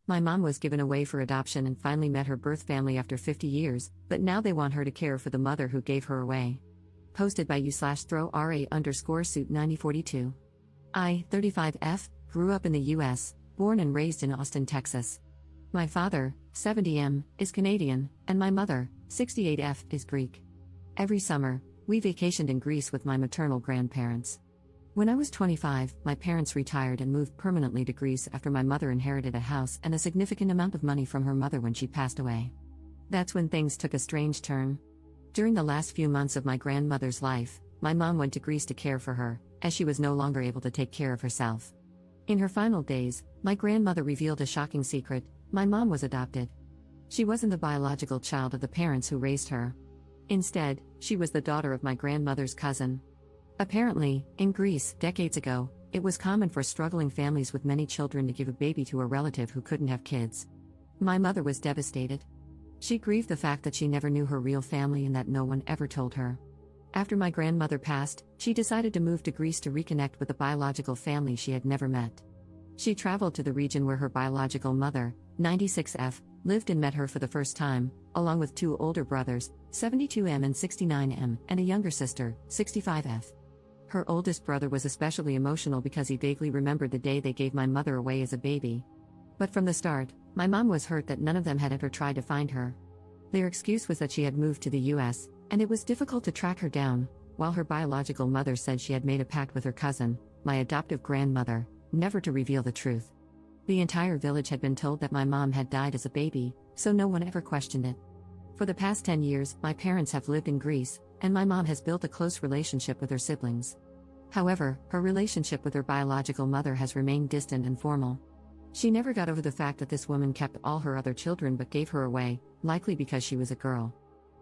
My mom was given away for adoption and finally met her birth family after 50 years, but now they want her to care for the mother who gave her away. Posted by u/throw_ra_suit 9042. I, 35F, grew up in the US, born and raised in Austin, Texas. My father, 70M, is Canadian, and my mother, 68F, is Greek. Every summer, we vacationed in Greece with my maternal grandparents. When I was 25, my parents retired and moved permanently to Greece after my mother inherited a house and a significant amount of money from her mother when she passed away. That's when things took a strange turn. During the last few months of my grandmother's life, my mom went to Greece to care for her, as she was no longer able to take care of herself. In her final days, my grandmother revealed a shocking secret: my mom was adopted. She wasn't the biological child of the parents who raised her. Instead, she was the daughter of my grandmother's cousin. Apparently, in Greece, decades ago, it was common for struggling families with many children to give a baby to a relative who couldn't have kids. My mother was devastated. She grieved the fact that she never knew her real family and that no one ever told her. After my grandmother passed, she decided to move to Greece to reconnect with the biological family she had never met. She traveled to the region where her biological mother, 96F, lived and met her for the first time, along with two older brothers, 72M and 69M, and a younger sister, 65F. Her oldest brother was especially emotional because he vaguely remembered the day they gave my mother away as a baby. But from the start, my mom was hurt that none of them had ever tried to find her. Their excuse was that she had moved to the US, and it was difficult to track her down, while her biological mother said she had made a pact with her cousin, my adoptive grandmother, never to reveal the truth. The entire village had been told that my mom had died as a baby, so no one ever questioned it. For the past 10 years, my parents have lived in Greece, and my mom has built a close relationship with her siblings. However, her relationship with her biological mother has remained distant and formal. She never got over the fact that this woman kept all her other children but gave her away, likely because she was a girl.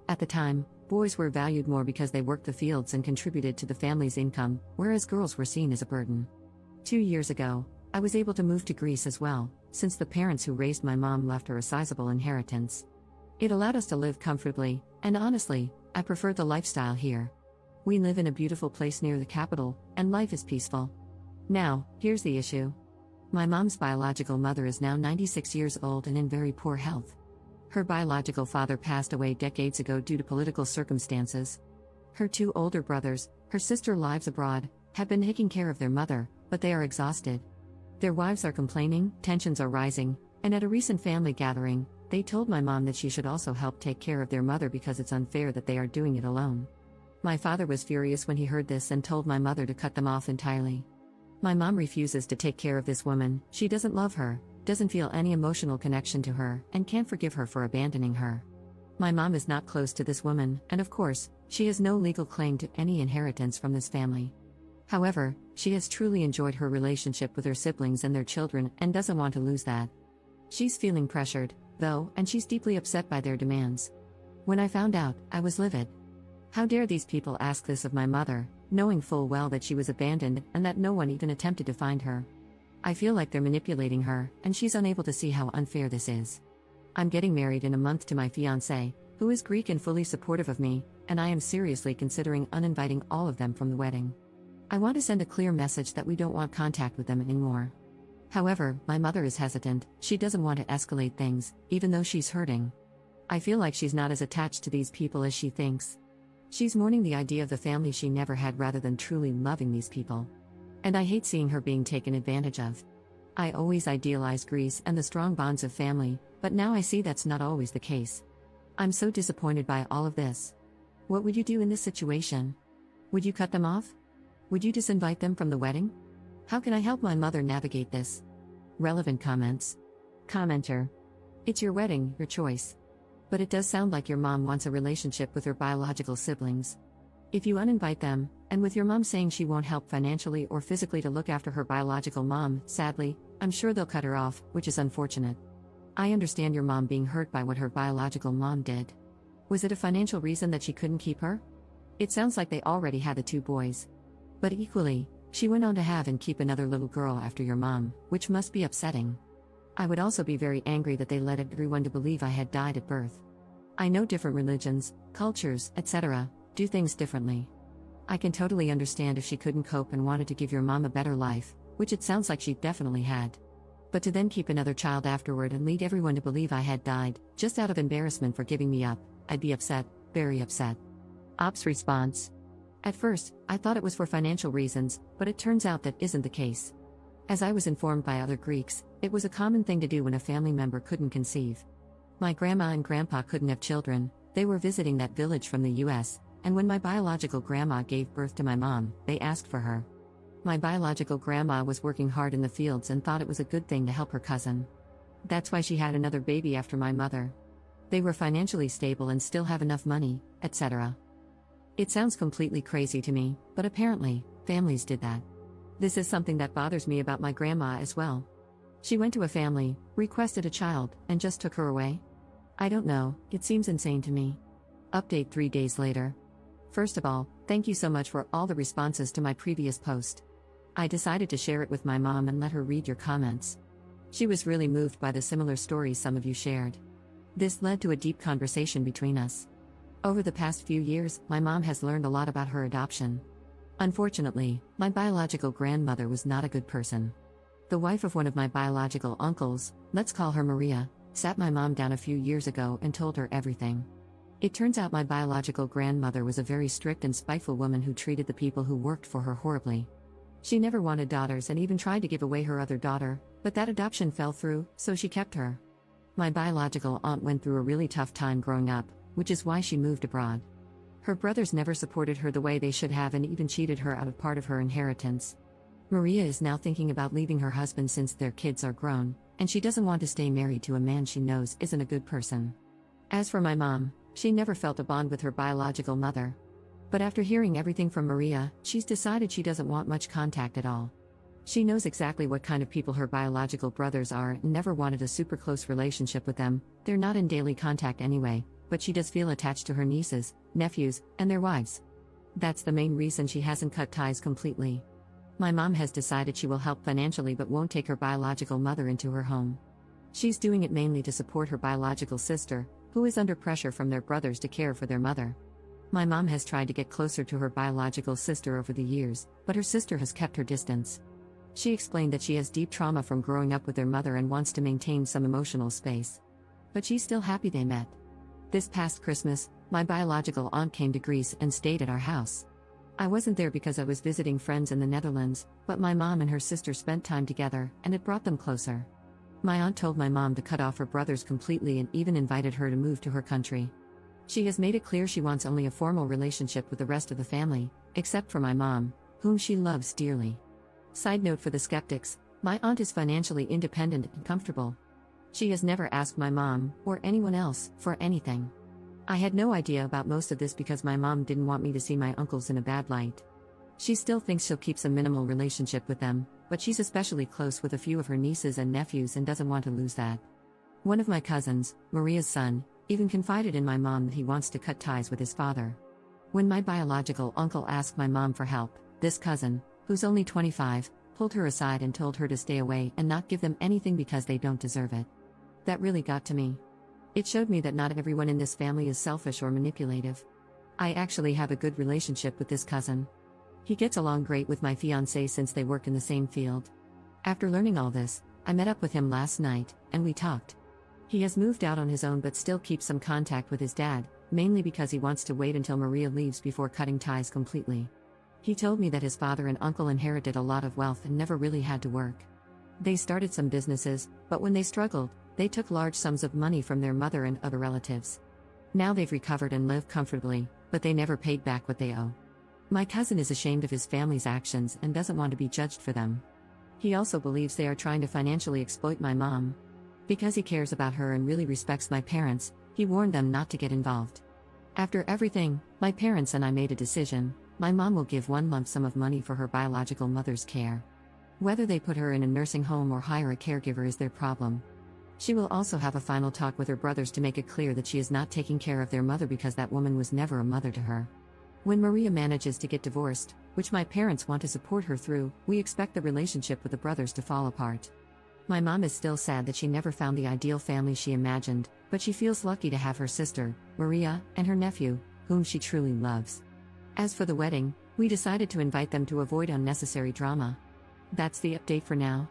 At the time, boys were valued more because they worked the fields and contributed to the family's income, whereas girls were seen as a burden. 2 years ago, I was able to move to Greece as well, since the parents who raised my mom left her a sizable inheritance. It allowed us to live comfortably, and honestly, I prefer the lifestyle here. We live in a beautiful place near the capital, and life is peaceful. Now, here's the issue. My mom's biological mother is now 96 years old and in very poor health. Her biological father passed away decades ago due to political circumstances. Her two older brothers, her sister lives abroad, have been taking care of their mother, but they are exhausted. Their wives are complaining, tensions are rising, and at a recent family gathering, they told my mom that she should also help take care of their mother because it's unfair that they are doing it alone. My father was furious when he heard this and told my mother to cut them off entirely. My mom refuses to take care of this woman. She doesn't love her, doesn't feel any emotional connection to her, and can't forgive her for abandoning her. My mom is not close to this woman, and of course, she has no legal claim to any inheritance from this family. However, she has truly enjoyed her relationship with her siblings and their children and doesn't want to lose that. She's feeling pressured, though, and she's deeply upset by their demands. When I found out, I was livid. How dare these people ask this of my mother, knowing full well that she was abandoned and that no one even attempted to find her. I feel like they're manipulating her, and she's unable to see how unfair this is. I'm getting married in a month to my fiancé, who is Greek and fully supportive of me, and I am seriously considering uninviting all of them from the wedding. I want to send a clear message that we don't want contact with them anymore. However, my mother is hesitant. She doesn't want to escalate things, even though she's hurting. I feel like she's not as attached to these people as she thinks. She's mourning the idea of the family she never had rather than truly loving these people. And I hate seeing her being taken advantage of. I always idealized Greece and the strong bonds of family, but now I see that's not always the case. I'm so disappointed by all of this. What would you do in this situation? Would you cut them off? Would you disinvite them from the wedding? How can I help my mother navigate this? Relevant comments. Commenter. It's your wedding, your choice. But it does sound like your mom wants a relationship with her biological siblings. If you uninvite them, and with your mom saying she won't help financially or physically to look after her biological mom, sadly, I'm sure they'll cut her off, which is unfortunate. I understand your mom being hurt by what her biological mom did. Was it a financial reason that she couldn't keep her? It sounds like they already had the two boys. But equally, she went on to have and keep another little girl after your mom, which must be upsetting. I would also be very angry that they led everyone to believe I had died at birth. I know different religions, cultures, etc., do things differently. I can totally understand if she couldn't cope and wanted to give your mom a better life, which it sounds like she definitely had. But to then keep another child afterward and lead everyone to believe I had died, just out of embarrassment for giving me up, I'd be upset, very upset. Ops response. At first, I thought it was for financial reasons, but it turns out that isn't the case. As I was informed by other Greeks, it was a common thing to do when a family member couldn't conceive. My grandma and grandpa couldn't have children, they were visiting that village from the US, and when my biological grandma gave birth to my mom, they asked for her. My biological grandma was working hard in the fields and thought it was a good thing to help her cousin. That's why she had another baby after my mother. They were financially stable and still have enough money, etc. It sounds completely crazy to me, but apparently, families did that. This is something that bothers me about my grandma as well. She went to a family, requested a child, and just took her away? I don't know, it seems insane to me. Update 3 days later. First of all, thank you so much for all the responses to my previous post. I decided to share it with my mom and let her read your comments. She was really moved by the similar stories some of you shared. This led to a deep conversation between us. Over the past few years, my mom has learned a lot about her adoption. Unfortunately, my biological grandmother was not a good person. The wife of one of my biological uncles, let's call her Maria, sat my mom down a few years ago and told her everything. It turns out my biological grandmother was a very strict and spiteful woman who treated the people who worked for her horribly. She never wanted daughters and even tried to give away her other daughter, but that adoption fell through, so she kept her. My biological aunt went through a really tough time growing up, which is why she moved abroad. Her brothers never supported her the way they should have and even cheated her out of part of her inheritance. Maria is now thinking about leaving her husband since their kids are grown, and she doesn't want to stay married to a man she knows isn't a good person. As for my mom, she never felt a bond with her biological mother. But after hearing everything from Maria, she's decided she doesn't want much contact at all. She knows exactly what kind of people her biological brothers are and never wanted a super close relationship with them. They're not in daily contact anyway, but she does feel attached to her nieces, nephews, and their wives. That's the main reason she hasn't cut ties completely. My mom has decided she will help financially but won't take her biological mother into her home. She's doing it mainly to support her biological sister, who is under pressure from their brothers to care for their mother. My mom has tried to get closer to her biological sister over the years, but her sister has kept her distance. She explained that she has deep trauma from growing up with their mother and wants to maintain some emotional space. But she's still happy they met. This past Christmas, my biological aunt came to Greece and stayed at our house. I wasn't there because I was visiting friends in the Netherlands, but my mom and her sister spent time together, and it brought them closer. My aunt told my mom to cut off her brothers completely and even invited her to move to her country. She has made it clear she wants only a formal relationship with the rest of the family, except for my mom, whom she loves dearly. Side note for the skeptics, my aunt is financially independent and comfortable. She has never asked my mom, or anyone else, for anything. I had no idea about most of this because my mom didn't want me to see my uncles in a bad light. She still thinks she'll keep some minimal relationship with them, but she's especially close with a few of her nieces and nephews and doesn't want to lose that. One of my cousins, Maria's son, even confided in my mom that he wants to cut ties with his father. When my biological uncle asked my mom for help, this cousin, who's only 25, pulled her aside and told her to stay away and not give them anything because they don't deserve it. That really got to me. It showed me that not everyone in this family is selfish or manipulative. I actually have a good relationship with this cousin. He gets along great with my fiancé since they work in the same field. After learning all this, I met up with him last night, and we talked. He has moved out on his own but still keeps some contact with his dad, mainly because he wants to wait until Maria leaves before cutting ties completely. He told me that his father and uncle inherited a lot of wealth and never really had to work. They started some businesses, but when they struggled, they took large sums of money from their mother and other relatives. Now they've recovered and live comfortably, but they never paid back what they owe. My cousin is ashamed of his family's actions and doesn't want to be judged for them. He also believes they are trying to financially exploit my mom. Because he cares about her and really respects my parents, he warned them not to get involved. After everything, my parents and I made a decision. My mom will give one lump sum of money for her biological mother's care. Whether they put her in a nursing home or hire a caregiver is their problem. She will also have a final talk with her brothers to make it clear that she is not taking care of their mother because that woman was never a mother to her. When Maria manages to get divorced, which my parents want to support her through, we expect the relationship with the brothers to fall apart. My mom is still sad that she never found the ideal family she imagined, but she feels lucky to have her sister, Maria, and her nephew, whom she truly loves. As for the wedding, we decided to invite them to avoid unnecessary drama. That's the update for now.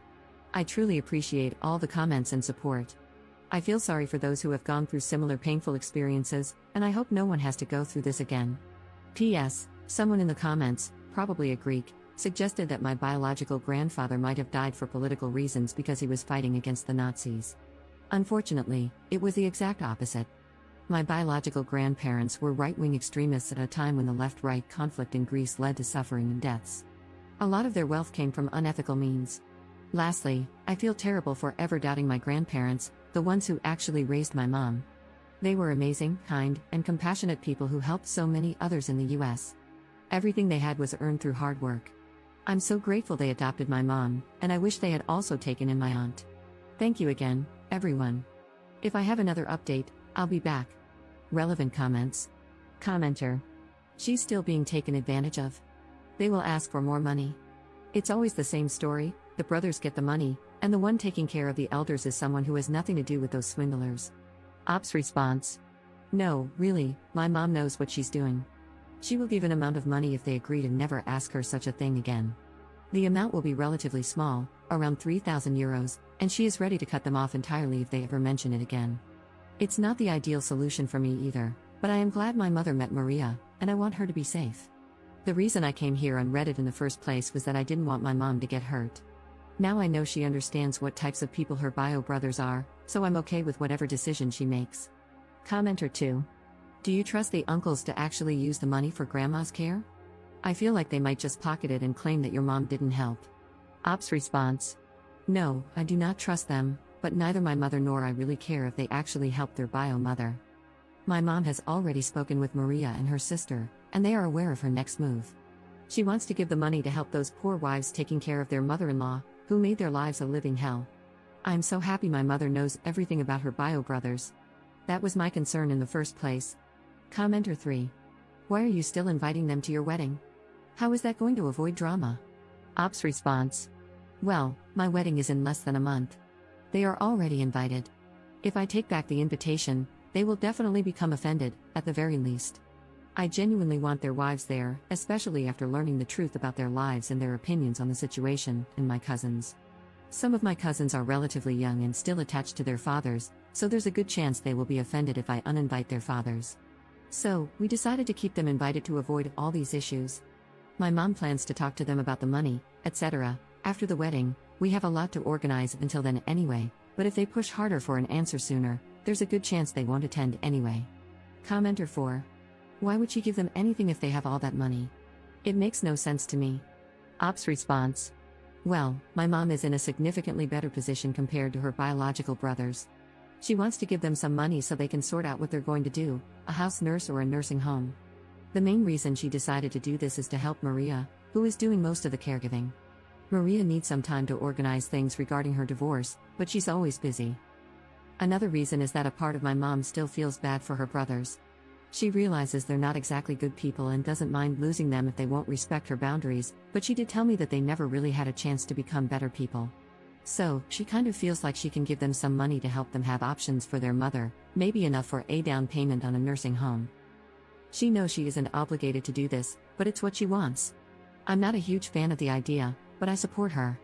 I truly appreciate all the comments and support. I feel sorry for those who have gone through similar painful experiences, and I hope no one has to go through this again. P.S. Someone in the comments, probably a Greek, suggested that my biological grandfather might have died for political reasons because he was fighting against the Nazis. Unfortunately, it was the exact opposite. My biological grandparents were right-wing extremists at a time when the left-right conflict in Greece led to suffering and deaths. A lot of their wealth came from unethical means. Lastly, I feel terrible for ever doubting my grandparents, the ones who actually raised my mom. They were amazing, kind, and compassionate people who helped so many others in the US. Everything they had was earned through hard work. I'm so grateful they adopted my mom, and I wish they had also taken in my aunt. Thank you again, everyone. If I have another update, I'll be back. Relevant comments. Commenter. She's still being taken advantage of. They will ask for more money. It's always the same story, the brothers get the money, and the one taking care of the elders is someone who has nothing to do with those swindlers. Ops response. No, really, my mom knows what she's doing. She will give an amount of money if they agree to never ask her such a thing again. The amount will be relatively small, around 3,000 euros, and she is ready to cut them off entirely if they ever mention it again. It's not the ideal solution for me either, but I am glad my mother met Maria, and I want her to be safe. The reason I came here on Reddit in the first place was that I didn't want my mom to get hurt. Now I know she understands what types of people her bio brothers are, so I'm okay with whatever decision she makes. Commenter 2. Do you trust the uncles to actually use the money for grandma's care? I feel like they might just pocket it and claim that your mom didn't help. Ops response. No, I do not trust them, but neither my mother nor I really care if they actually help their bio mother. My mom has already spoken with Maria and her sister, and they are aware of her next move. She wants to give the money to help those poor wives taking care of their mother-in-law, who made their lives a living hell. I'm so happy my mother knows everything about her bio brothers. That was my concern in the first place. Commenter 3. Why are you still inviting them to your wedding? How is that going to avoid drama? Ops response. Well, my wedding is in less than a month. They are already invited. If I take back the invitation, they will definitely become offended, at the very least. I genuinely want their wives there, especially after learning the truth about their lives and their opinions on the situation, and my cousins. Some of my cousins are relatively young and still attached to their fathers, so there's a good chance they will be offended if I uninvite their fathers. So, we decided to keep them invited to avoid all these issues. My mom plans to talk to them about the money, etc. After the wedding. We have a lot to organize until then anyway, but if they push harder for an answer sooner, there's a good chance they won't attend anyway. Commenter 4. Why would she give them anything if they have all that money? It makes no sense to me. Ops response. Well, my mom is in a significantly better position compared to her biological brothers. She wants to give them some money so they can sort out what they're going to do, a house nurse or a nursing home. The main reason she decided to do this is to help Maria, who is doing most of the caregiving. Maria needs some time to organize things regarding her divorce, but she's always busy. Another reason is that a part of my mom still feels bad for her brothers. She realizes they're not exactly good people and doesn't mind losing them if they won't respect her boundaries, but she did tell me that they never really had a chance to become better people. So, she kind of feels like she can give them some money to help them have options for their mother, maybe enough for a down payment on a nursing home. She knows she isn't obligated to do this, but it's what she wants. I'm not a huge fan of the idea, but I support her.